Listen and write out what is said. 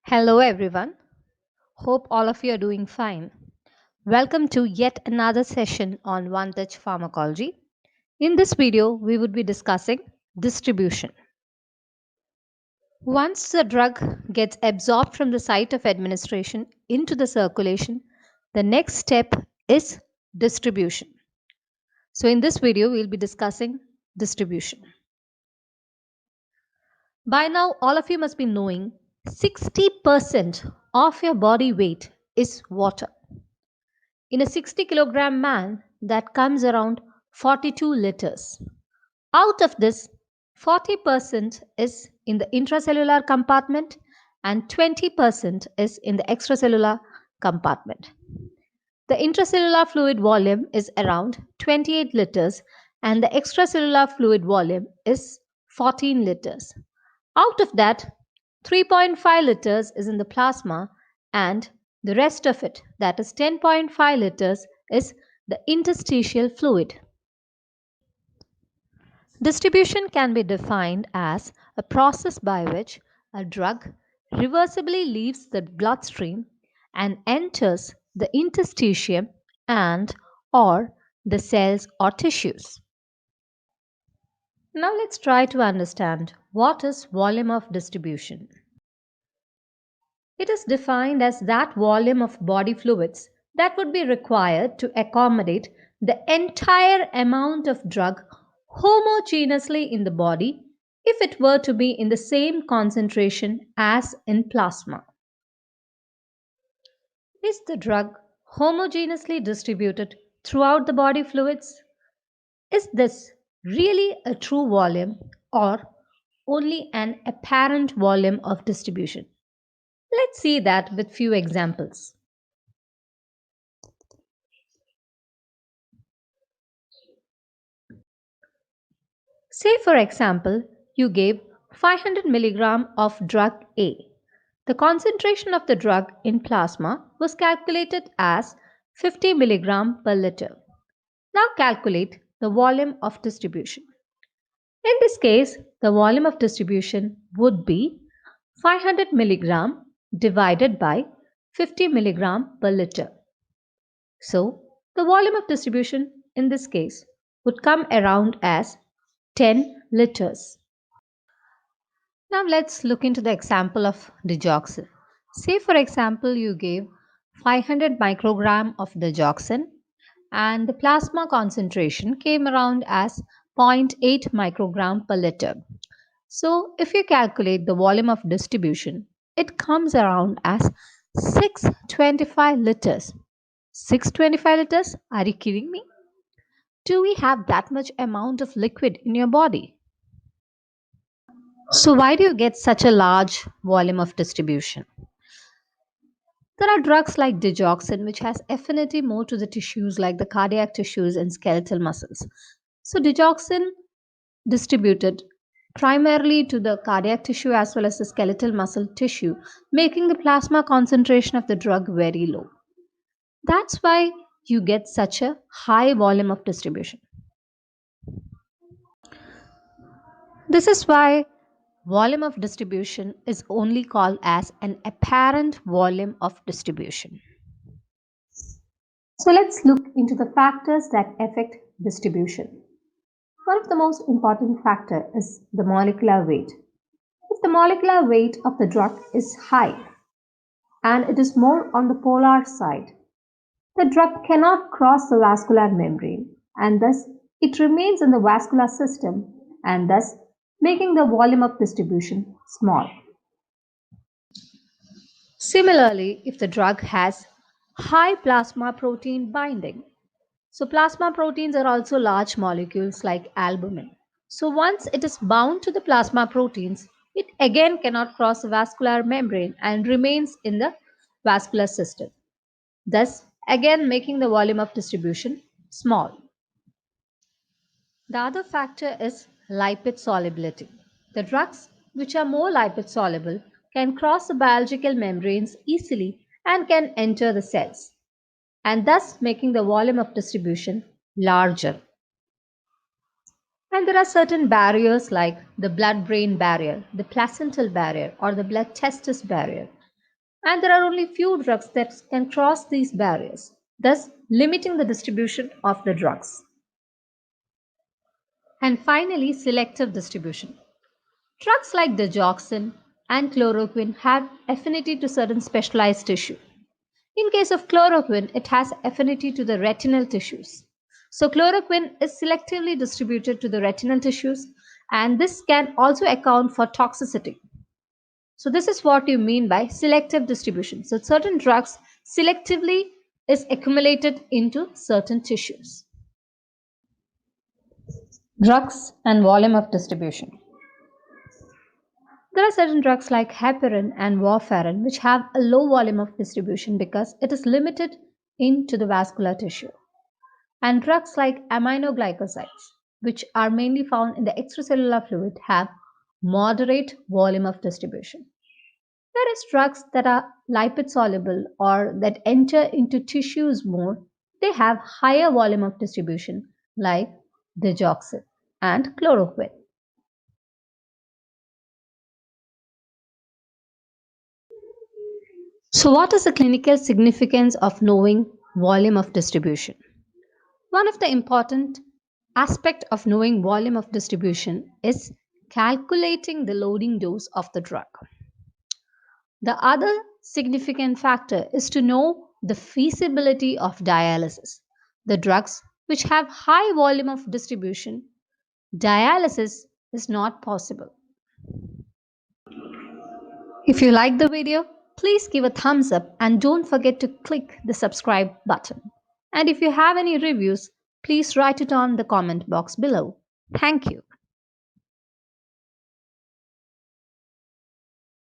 Hello, everyone. Hope all of you are doing fine. Welcome to yet another session on One Touch Pharmacology. In this video, we would be discussing distribution. Once the drug gets absorbed from the site of administration into the circulation, the next step is distribution. So, in this video, we'll be discussing distribution. By now, all of you must be knowing 60% of your body weight is water. In a 60 kilogram man, that comes around 42 liters. Out of this, 40% is in the intracellular compartment and 20% is in the extracellular compartment. The intracellular fluid volume is around 28 liters and the extracellular fluid volume is 14 liters. Out of that, 3.5 liters is in the plasma and the rest of it, that is 10.5 liters, is the interstitial fluid. Distribution can be defined as a process by which a drug reversibly leaves the bloodstream and enters the interstitium and or the cells or tissues. Now let's try to understand what is volume of distribution. It is defined as that volume of body fluids that would be required to accommodate the entire amount of drug homogeneously in the body if it were to be in the same concentration as in plasma. Is the drug homogeneously distributed throughout the body fluids? Is this really a true volume or only an apparent volume of distribution? Let's see that with few examples. Say, for example, you gave 500 milligram of drug A. The concentration of the drug in plasma was calculated as 50 milligram per liter. Now calculate the volume of distribution. In this case, the volume of distribution would be 500 milligram divided by 50 milligram per liter. So, the volume of distribution in this case would come around as 10 liters. Now let's look into the example of digoxin. Say for example you gave 500 microgram of digoxin and the plasma concentration came around as zero point 0.8 microgram per liter. So if you calculate the volume of distribution, it comes around as 625 liters. 625 liters? Are you kidding me? Do we have that much amount of liquid in your body? So why do you get such a large volume of distribution? There are drugs like digoxin which has affinity more to the tissues like the cardiac tissues and skeletal muscles. So digoxin distributed primarily to the cardiac tissue as well as the skeletal muscle tissue, making the plasma concentration of the drug very low. That's why you get such a high volume of distribution. This is why volume of distribution is only called as an apparent volume of distribution. So let's look into the factors that affect distribution. One of the most important factor is the molecular weight. If the molecular weight of the drug is high and it is more on the polar side, the drug cannot cross the vascular membrane and thus it remains in the vascular system and thus making the volume of distribution small. Similarly, if the drug has high plasma protein binding, so plasma proteins are also large molecules like albumin. So once it is bound to the plasma proteins, it again cannot cross the vascular membrane and remains in the vascular system, thus again making the volume of distribution small. The other factor is lipid solubility. The drugs which are more lipid soluble can cross the biological membranes easily and can enter the cells, and thus making the volume of distribution larger. And there are certain barriers like the blood brain barrier, the placental barrier, or the blood testis barrier. and there are only few drugs that can cross these barriers, thus limiting the distribution of the drugs. And finally, selective distribution. Drugs like digoxin and chloroquine have affinity to certain specialized tissue. In case of chloroquine, it has affinity to the retinal tissues. So chloroquine is selectively distributed to the retinal tissues, and this can also account for toxicity. So this is what you mean by selective distribution. So certain drugs selectively is accumulated into certain tissues. Drugs and volume of distribution. There are certain drugs like heparin and warfarin which have a low volume of distribution because it is limited into the vascular tissue. And drugs like aminoglycosides, which are mainly found in the extracellular fluid, have moderate volume of distribution. Whereas drugs that are lipid soluble or that enter into tissues more, they have higher volume of distribution like digoxin and chloroquine. So what is the clinical significance of knowing volume of distribution? One of the important aspect of knowing volume of distribution is calculating the loading dose of the drug. The other significant factor is to know the feasibility of dialysis. The drugs which have high volume of distribution, dialysis is not possible. If you like the video, please give a thumbs up and don't forget to click the subscribe button. And if you have any reviews, please write it on the comment box below. Thank you.